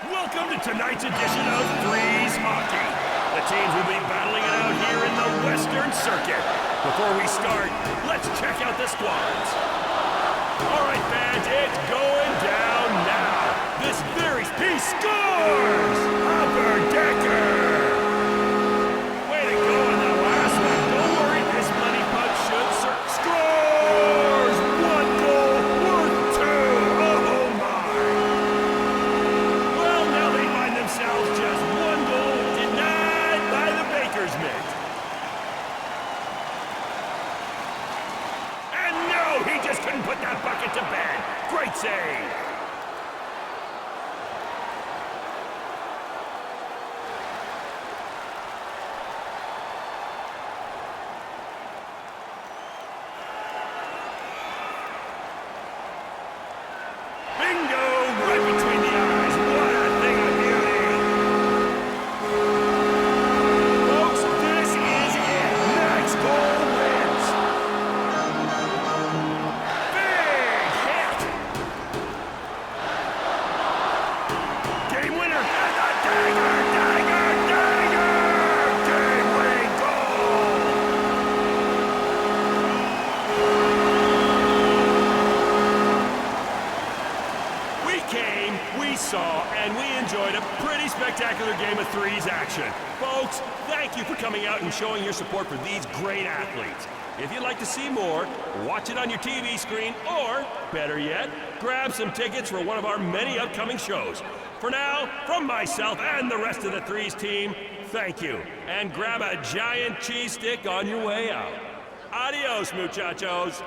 Welcome to tonight's edition of Threes Hockey. The teams will be battling it out here in the Western Circuit. Before we start, let's check out the squads. All right, fans, it's going down now. This very piece scores! Upper Decker! Way to go on the last one. Don't worry, this money punch should scores! One goal worth two! Oh my! Well, now they find themselves just one goal denied by the Baker's Mint. And no, he just couldn't put that bucket to bed. Great save! Bingo! Right between the eyes. What a thing of beauty! Folks, this is it. Next goal wins. Big hit! Game winner! And a dagger! Game-winning goal! We came, we saw, and we enjoyed a pretty spectacular game of threes action. Folks, thank you for coming out and showing your support for these great athletes. If you'd like to see more, watch it on your TV screen, or, better yet, grab some tickets for one of our many upcoming shows. For now, from myself and the rest of the Threes team, thank you, and grab a giant cheese stick on your way out. Adios, muchachos.